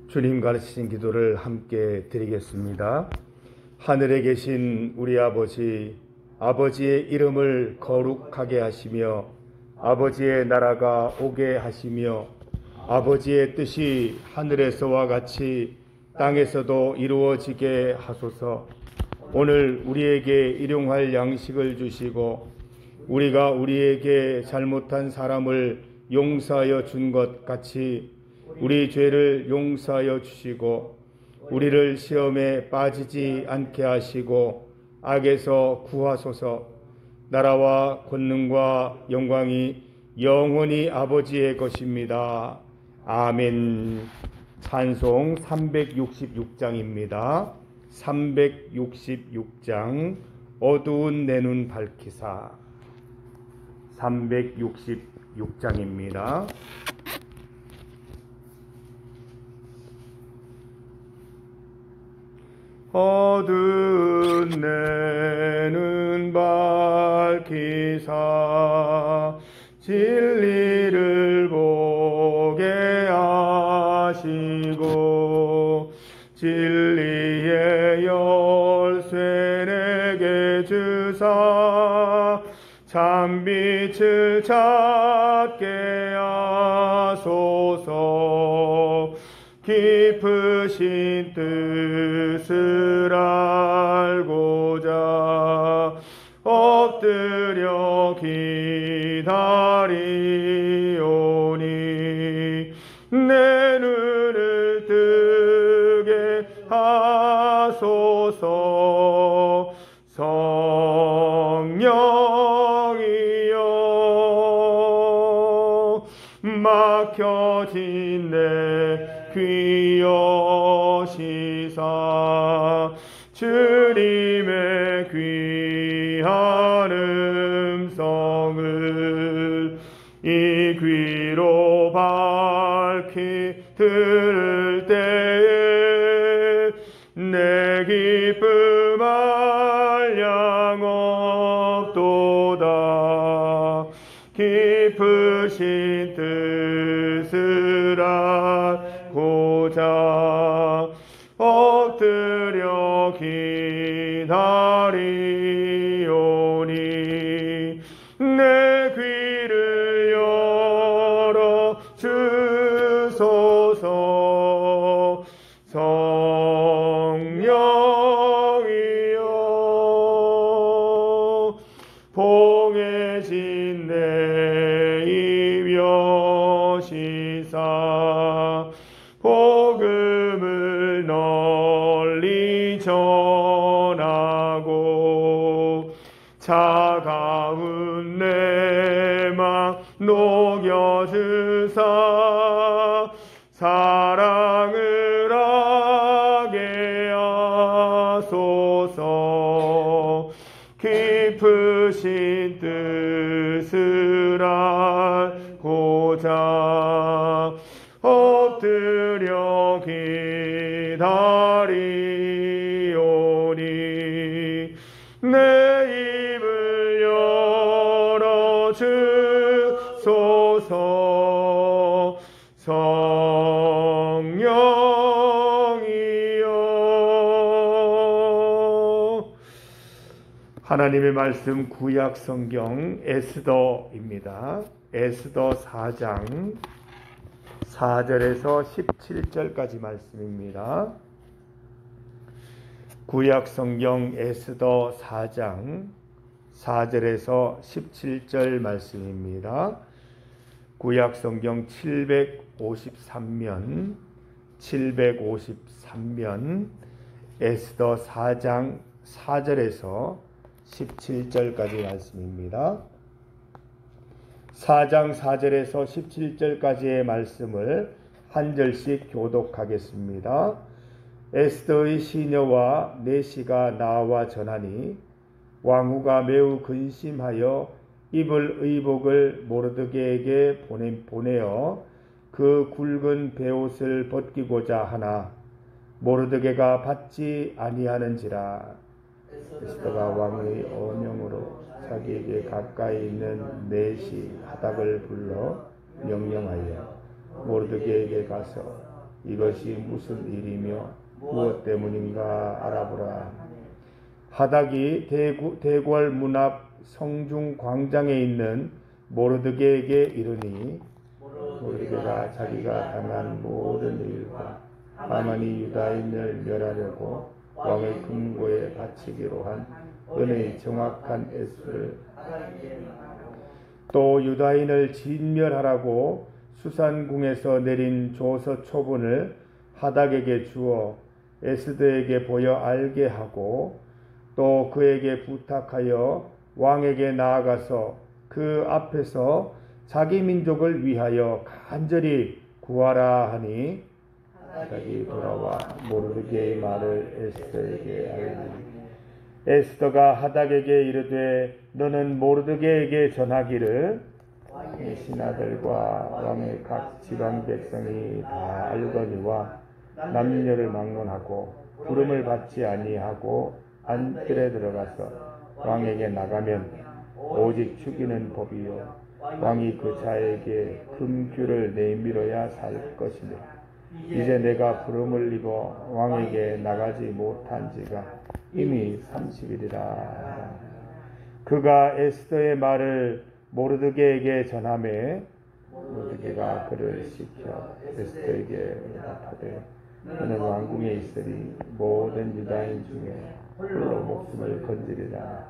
주님 가르치신 기도를 함께 드리겠습니다. 하늘에 계신 우리 아버지, 아버지의 이름을 거룩하게 하시며 아버지의 나라가 오게 하시며 아버지의 뜻이 하늘에서와 같이 땅에서도 이루어지게 하소서. 오늘 우리에게 일용할 양식을 주시고 우리가 우리에게 잘못한 사람을 용서하여 준 것 같이 우리 죄를 용서하여 주시고 우리를 시험에 빠지지 않게 하시고 악에서 구하소서. 나라와 권능과 영광이 영원히 아버지의 것입니다. 아멘. 찬송 366장입니다. 366장 어두운 내 눈 밝히사. 366장입니다. 어두운 내 눈 밝히사 진리를 보게 하시고 진리의 열쇠 내게 주사 참빛을 찾게 하소서. 깊으신 뜻을 알고자 엎드려 기다리오니 내 눈을 뜨게 하소서. 성령이여 막혀진 내 귀 여시사 주님의 귀한 음성을 이 귀로 밝히 들을 때에 내 기쁨 한량 없도다. 깊으신 뜻을 알고자 엎드려 기다리오니 내 귀를 열어 주소서. 성령이여 봉해진 내 입 여시사 복음을 널리 전하고 차가운 내 맘 녹여주사 사랑을 하게 하소서. 깊으신 뜻을 알고자 엎드려 기다리오니 내 입을 열어 주소서. 성령이여. 하나님의 말씀 구약 성경 에스더입니다. 에스더 4장 4절에서 17절까지 말씀입니다. 구약 성경 에스더 4장 4절에서 17절 말씀입니다. 구약 성경 753면 에스더 4장 4절에서 17절까지 말씀입니다. 4장 4절에서 17절까지의 말씀을 한 절씩 교독하겠습니다. 에스더의 시녀와 내시가 나와 전하니 왕후가 매우 근심하여 입을 의복을 모르드게에게 보내어 그 굵은 베옷을 벗기고자 하나 모르드게가 받지 아니하는지라. 에스더가 왕의 어명으로 자기에게 가까이 있는 내시 하닥을 불러 명령하여 모르드게에게 가서 이것이 무슨 일이며 무엇 때문인가 알아보라. 하닥이 대궐 문 앞 성중 광장에 있는 모르드게에게 이르니 모르드게가 자기가 당한 모든 일과 하만이 유다인을 멸하려고 왕의 금고에 바치기로 한 은의 정확한 에스를 또 유다인을 진멸하라고 수산궁에서 내린 조서 초본을 하닥에게 주어 에스더에게 보여 알게 하고 또 그에게 부탁하여 왕에게 나아가서 그 앞에서 자기 민족을 위하여 간절히 구하라 하니 하닥이 돌아와 모르드게의 말을 에스더에게 알리니 에스더가 하닥에게 이르되 너는 모르드게에게 전하기를 왕의 신하들과 왕의 각 지방 백성이 다 알거니와 남녀를 막론하고 부름을 받지 아니하고 안뜰에 들어가서 왕에게 나가면 오직 죽이는 법이요 왕이 그 자에게 금규를 내밀어야 살 것이며 이제 내가 부름을 입어 왕에게 나가지 못한 지가 이미 30일이라. 그가 에스더의 말을 모르드게에게 전하매 모르드게가 그를 시켜 에스더에게 답하되 너는 왕궁에 있으리 모든 유다인 중에 홀로 목숨을 건지리라.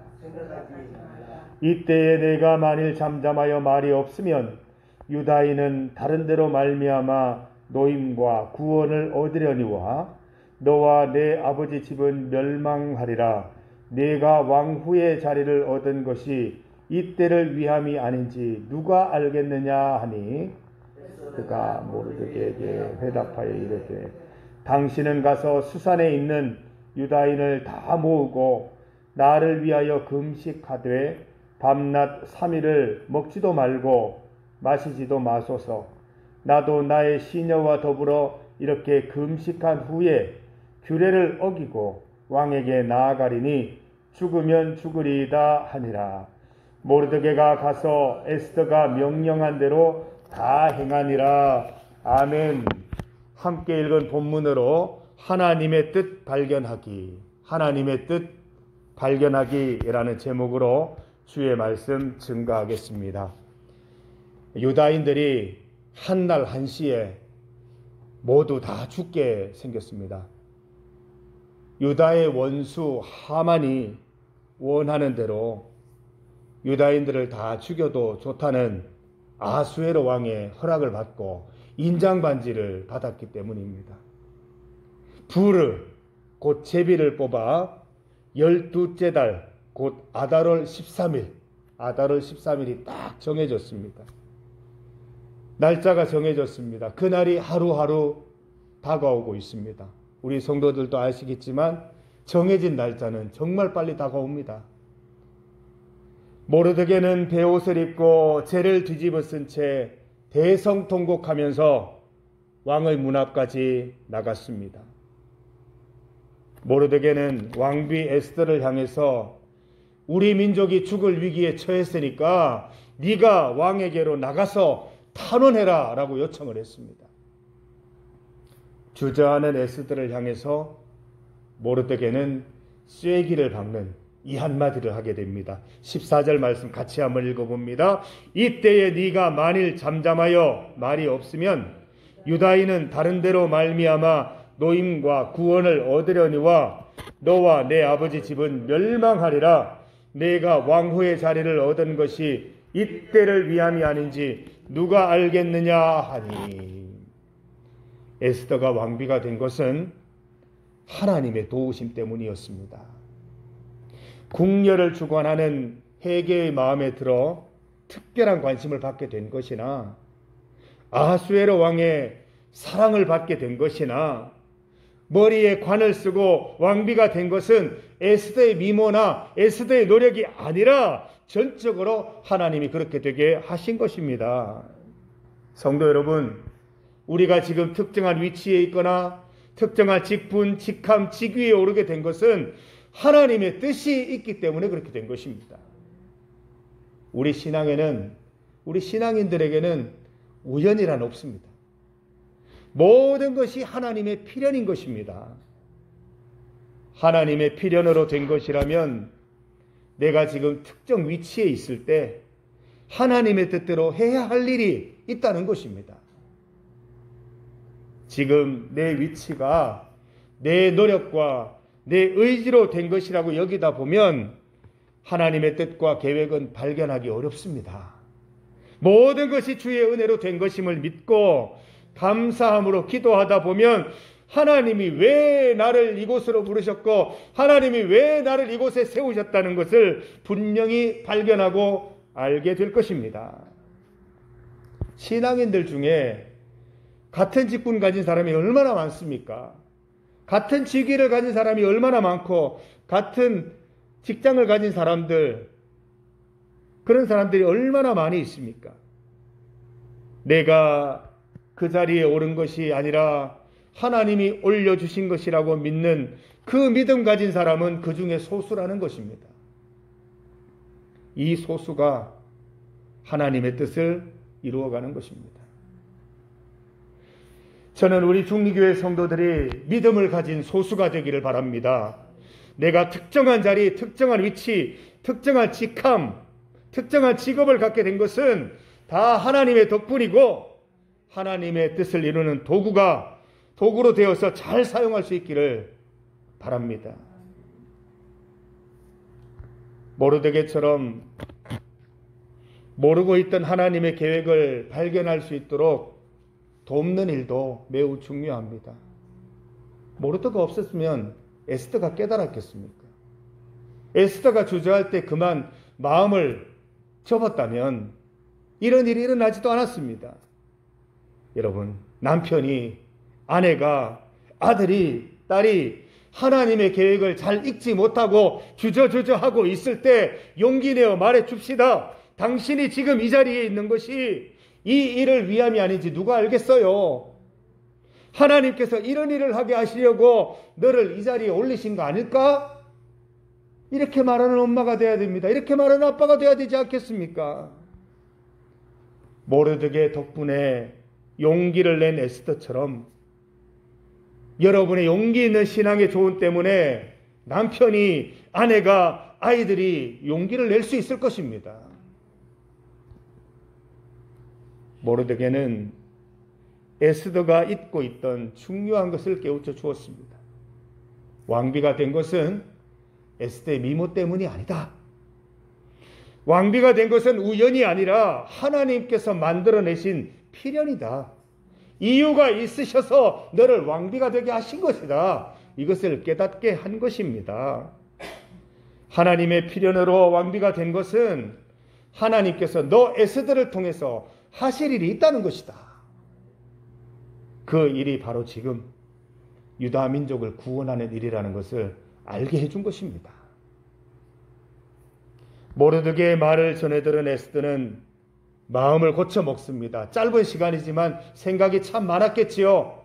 이때에 내가 만일 잠잠하여 말이 없으면 유다인은 다른 데로 말미암아 노임과 구원을 얻으려니와 너와 내 아버지 집은 멸망하리라. 네가 왕후의 자리를 얻은 것이 이때를 위함이 아닌지 누가 알겠느냐 하니 그가 모르드게에게 회답하여 이르되 당신은 가서 수산에 있는 유다인을 다 모으고 나를 위하여 금식하되 밤낮 3일을 먹지도 말고 마시지도 마소서. 나도 나의 시녀와 더불어 이렇게 금식한 후에 규례를 어기고 왕에게 나아가리니 죽으면 죽으리이다 하니라. 모르드게가 가서 에스더가 명령한 대로 다 행하니라. 아멘. 함께 읽은 본문으로 하나님의 뜻 발견하기, 하나님의 뜻 발견하기라는 제목으로 주의 말씀 증거하겠습니다. 유다인들이 한날 한시에 모두 다 죽게 생겼습니다. 유다의 원수 하만이 원하는 대로 유다인들을 다 죽여도 좋다는 아수에로 왕의 허락을 받고 인장반지를 받았기 때문입니다. 부르 곧 제비를 뽑아 12째 달 곧 아달월 13일이 딱 정해졌습니다. 날짜가 정해졌습니다. 그날이 하루하루 다가오고 있습니다. 우리 성도들도 아시겠지만 정해진 날짜는 정말 빨리 다가옵니다. 모르드게는 베옷을 입고 제를 뒤집어 쓴 채 대성통곡하면서 왕의 문 앞까지 나갔습니다. 모르드게는 왕비 에스더를 향해서 우리 민족이 죽을 위기에 처했으니까 네가 왕에게로 나가서 탄원해라 라고 요청을 했습니다. 주저하는 에스더를 향해서 모르드게는 쐐기를 박는 이 한마디를 하게 됩니다. 14절 말씀 같이 한번 읽어봅니다. 이때에 네가 만일 잠잠하여 말이 없으면 유다인은 다른 데로 말미암아 노임과 구원을 얻으려니와 너와 내 아버지 집은 멸망하리라. 내가 왕후의 자리를 얻은 것이 이때를 위함이 아닌지 누가 알겠느냐 하니 에스더가 왕비가 된 것은 하나님의 도우심 때문이었습니다. 궁녀를 주관하는 헤게의 마음에 들어 특별한 관심을 받게 된 것이나 아하수에로 왕의 사랑을 받게 된 것이나 머리에 관을 쓰고 왕비가 된 것은 에스더의 미모나 에스더의 노력이 아니라 전적으로 하나님이 그렇게 되게 하신 것입니다. 성도 여러분, 우리가 지금 특정한 위치에 있거나 특정한 직분, 직함, 직위에 오르게 된 것은 하나님의 뜻이 있기 때문에 그렇게 된 것입니다. 우리 신앙인들에게는 우연이란 없습니다. 모든 것이 하나님의 필연인 것입니다. 하나님의 필연으로 된 것이라면 내가 지금 특정 위치에 있을 때 하나님의 뜻대로 해야 할 일이 있다는 것입니다. 지금 내 위치가 내 노력과 내 의지로 된 것이라고 여기다 보면 하나님의 뜻과 계획은 발견하기 어렵습니다. 모든 것이 주의 은혜로 된 것임을 믿고 감사함으로 기도하다 보면 하나님이 왜 나를 이곳으로 부르셨고 하나님이 왜 나를 이곳에 세우셨다는 것을 분명히 발견하고 알게 될 것입니다. 신앙인들 중에 같은 직분 가진 사람이 얼마나 많습니까? 같은 직위를 가진 사람이 얼마나 많고 같은 직장을 가진 사람들, 그런 사람들이 얼마나 많이 있습니까? 내가 그 자리에 오른 것이 아니라 하나님이 올려주신 것이라고 믿는 그 믿음 가진 사람은 그 중에 소수라는 것입니다. 이 소수가 하나님의 뜻을 이루어가는 것입니다. 저는 우리 중리교회 성도들이 믿음을 가진 소수가 되기를 바랍니다. 내가 특정한 자리, 특정한 위치, 특정한 직함, 특정한 직업을 갖게 된 것은 다 하나님의 덕분이고 하나님의 뜻을 이루는 도구로 되어서 잘 사용할 수 있기를 바랍니다. 모르드게처럼 모르고 있던 하나님의 계획을 발견할 수 있도록 돕는 일도 매우 중요합니다. 모르드가 없었으면 에스더가 깨달았겠습니까? 에스더가 주저할 때 그만 마음을 접었다면 이런 일이 일어나지도 않았습니다. 여러분, 남편이, 아내가, 아들이, 딸이 하나님의 계획을 잘 읽지 못하고 주저하고 있을 때 용기 내어 말해 줍시다. 당신이 지금 이 자리에 있는 것이 이 일을 위함이 아닌지 누가 알겠어요? 하나님께서 이런 일을 하게 하시려고 너를 이 자리에 올리신 거 아닐까? 이렇게 말하는 엄마가 돼야 됩니다. 이렇게 말하는 아빠가 돼야 되지 않겠습니까? 모르드게 덕분에 용기를 낸 에스더처럼 여러분의 용기 있는 신앙의 조언 때문에 남편이, 아내가, 아이들이 용기를 낼 수 있을 것입니다. 모르드게는 에스더가 잊고 있던 중요한 것을 깨우쳐 주었습니다. 왕비가 된 것은 에스더의 미모 때문이 아니다. 왕비가 된 것은 우연이 아니라 하나님께서 만들어내신 필연이다. 이유가 있으셔서 너를 왕비가 되게 하신 것이다. 이것을 깨닫게 한 것입니다. 하나님의 필연으로 왕비가 된 것은 하나님께서 너 에스더를 통해서 하실 일이 있다는 것이다. 그 일이 바로 지금 유다 민족을 구원하는 일이라는 것을 알게 해준 것입니다. 모르드게의 말을 전해 들은 에스더는 마음을 고쳐 먹습니다. 짧은 시간이지만 생각이 참 많았겠지요.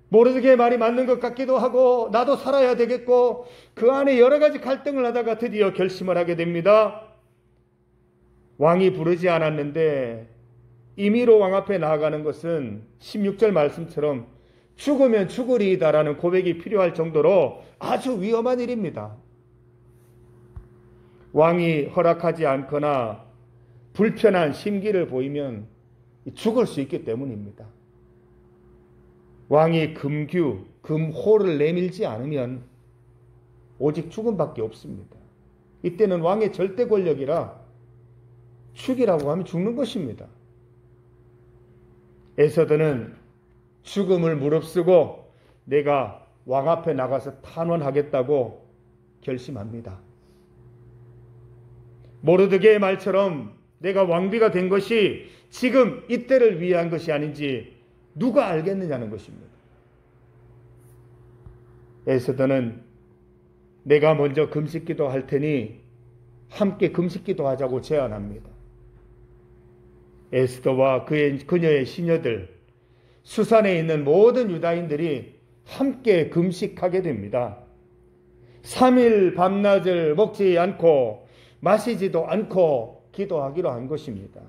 모르드게의 말이 맞는 것 같기도 하고 나도 살아야 되겠고 그 안에 여러 가지 갈등을 하다가 드디어 결심을 하게 됩니다. 왕이 부르지 않았는데 임의로 왕 앞에 나아가는 것은 16절 말씀처럼 죽으면 죽으리이다라는 고백이 필요할 정도로 아주 위험한 일입니다. 왕이 허락하지 않거나 불편한 심기를 보이면 죽을 수 있기 때문입니다. 왕이 금호를 내밀지 않으면 오직 죽음밖에 없습니다. 이때는 왕의 절대 권력이라 죽이라고 하면 죽는 것입니다. 에스더는 죽음을 무릅쓰고 내가 왕 앞에 나가서 탄원하겠다고 결심합니다. 모르드게의 말처럼 내가 왕비가 된 것이 지금 이때를 위한 것이 아닌지 누가 알겠느냐는 것입니다. 에스더는 내가 먼저 금식기도 할 테니 함께 금식기도 하자고 제안합니다. 에스더와 그녀의 시녀들, 수산에 있는 모든 유다인들이 함께 금식하게 됩니다. 3일 밤낮을 먹지 않고 마시지도 않고 기도하기로 한 것입니다.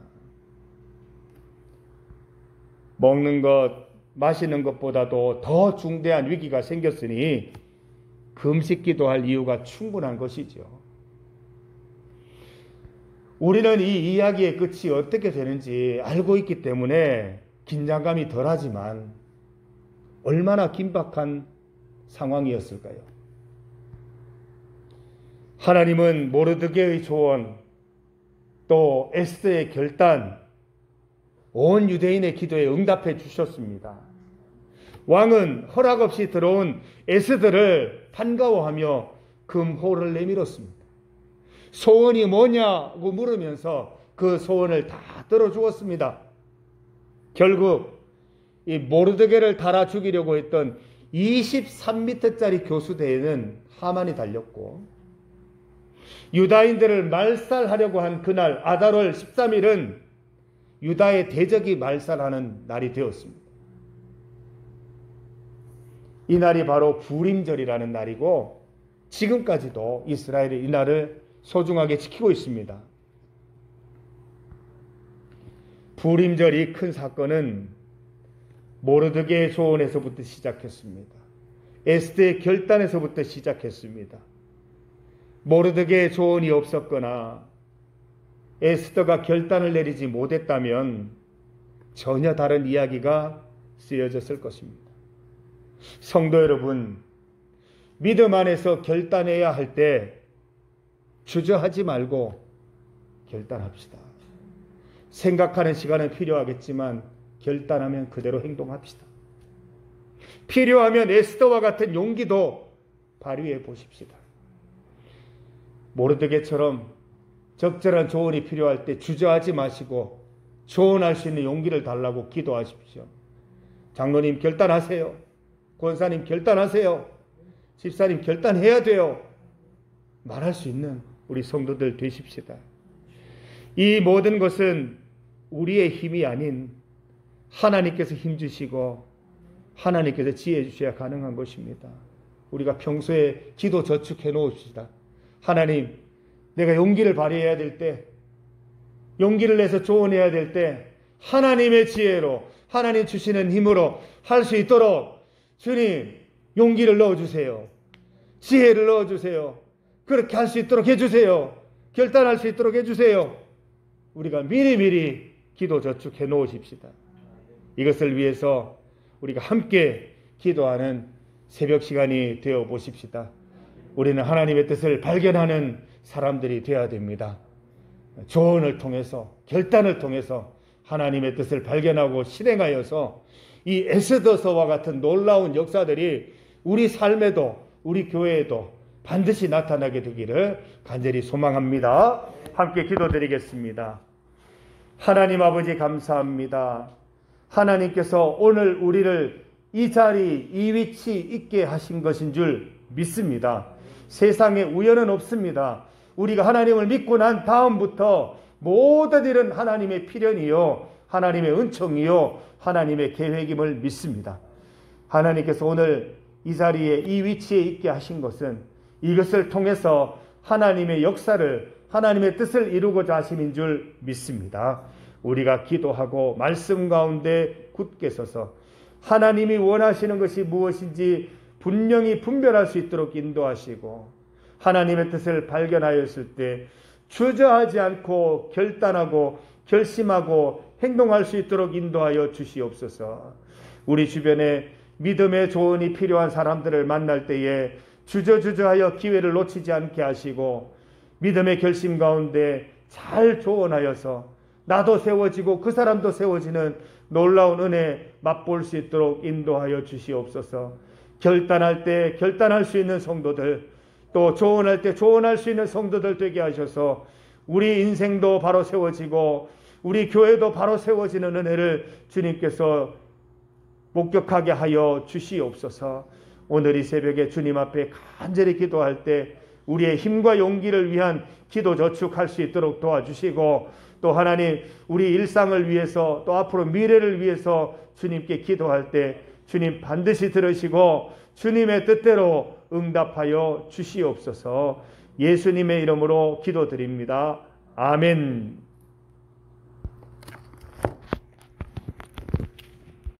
먹는 것, 마시는 것보다도 더 중대한 위기가 생겼으니 금식 기도할 이유가 충분한 것이죠. 우리는 이 이야기의 끝이 어떻게 되는지 알고 있기 때문에 긴장감이 덜하지만 얼마나 긴박한 상황이었을까요? 하나님은 모르드게의 조언, 또 에스더의 결단, 온 유대인의 기도에 응답해 주셨습니다. 왕은 허락 없이 들어온 에스더를 반가워하며 금호를 내밀었습니다. 소원이 뭐냐고 물으면서 그 소원을 다 들어주었습니다. 결국 이 모르드게를 달아 죽이려고 했던 23m짜리 교수대에는 하만이 달렸고, 유다인들을 말살하려고 한 그날 아달월 13일은 유다의 대적이 말살하는 날이 되었습니다. 이 날이 바로 부림절이라는 날이고 지금까지도 이스라엘이 이 날을 소중하게 지키고 있습니다. 부림절 이 큰 사건은 모르드게의 조언에서부터 시작했습니다. 에스더의 결단에서부터 시작했습니다. 모르드게의 조언이 없었거나 에스더가 결단을 내리지 못했다면 전혀 다른 이야기가 쓰여졌을 것입니다. 성도 여러분, 믿음 안에서 결단해야 할 때 주저하지 말고 결단합시다. 생각하는 시간은 필요하겠지만 결단하면 그대로 행동합시다. 필요하면 에스더와 같은 용기도 발휘해 보십시다. 모르드게처럼 적절한 조언이 필요할 때 주저하지 마시고 조언할 수 있는 용기를 달라고 기도하십시오. 장로님 결단하세요. 권사님 결단하세요. 집사님 결단해야 돼요. 말할 수 있는 우리 성도들 되십시다. 이 모든 것은 우리의 힘이 아닌 하나님께서 힘주시고 하나님께서 지혜 주셔야 가능한 것입니다. 우리가 평소에 기도 저축해 놓읍시다. 하나님, 내가 용기를 발휘해야 될 때, 용기를 내서 조언해야 될 때 하나님의 지혜로, 하나님 주시는 힘으로 할 수 있도록 주님 용기를 넣어주세요. 지혜를 넣어주세요. 그렇게 할 수 있도록 해주세요. 결단할 수 있도록 해주세요. 우리가 미리미리 기도 저축해 놓으십시다. 이것을 위해서 우리가 함께 기도하는 새벽 시간이 되어 보십시다. 우리는 하나님의 뜻을 발견하는 사람들이 되어야 됩니다. 조언을 통해서, 결단을 통해서 하나님의 뜻을 발견하고 실행하여서 이 에스더서와 같은 놀라운 역사들이 우리 삶에도 우리 교회에도 반드시 나타나게 되기를 간절히 소망합니다. 함께 기도드리겠습니다. 하나님 아버지 감사합니다. 하나님께서 오늘 우리를 이 자리, 이 위치 있게 하신 것인 줄 믿습니다. 세상에 우연은 없습니다. 우리가 하나님을 믿고 난 다음부터 모든 일은 하나님의 필연이요, 하나님의 은총이요, 하나님의 계획임을 믿습니다. 하나님께서 오늘 이 자리에, 이 위치에 있게 하신 것은 이것을 통해서 하나님의 역사를, 하나님의 뜻을 이루고자 하심인 줄 믿습니다. 우리가 기도하고 말씀 가운데 굳게 서서 하나님이 원하시는 것이 무엇인지 분명히 분별할 수 있도록 인도하시고, 하나님의 뜻을 발견하였을 때 주저하지 않고 결단하고 결심하고 행동할 수 있도록 인도하여 주시옵소서. 우리 주변에 믿음의 조언이 필요한 사람들을 만날 때에 주저하여 기회를 놓치지 않게 하시고, 믿음의 결심 가운데 잘 조언하여서 나도 세워지고 그 사람도 세워지는 놀라운 은혜 맛볼 수 있도록 인도하여 주시옵소서. 결단할 때 결단할 수 있는 성도들, 또 조언할 때 조언할 수 있는 성도들 되게 하셔서 우리 인생도 바로 세워지고 우리 교회도 바로 세워지는 은혜를 주님께서 목격하게 하여 주시옵소서. 오늘 이 새벽에 주님 앞에 간절히 기도할 때 우리의 힘과 용기를 위한 기도 저축할 수 있도록 도와주시고, 또 하나님 우리 일상을 위해서 또 앞으로 미래를 위해서 주님께 기도할 때 주님 반드시 들으시고 주님의 뜻대로 응답하여 주시옵소서. 예수님의 이름으로 기도드립니다. 아멘.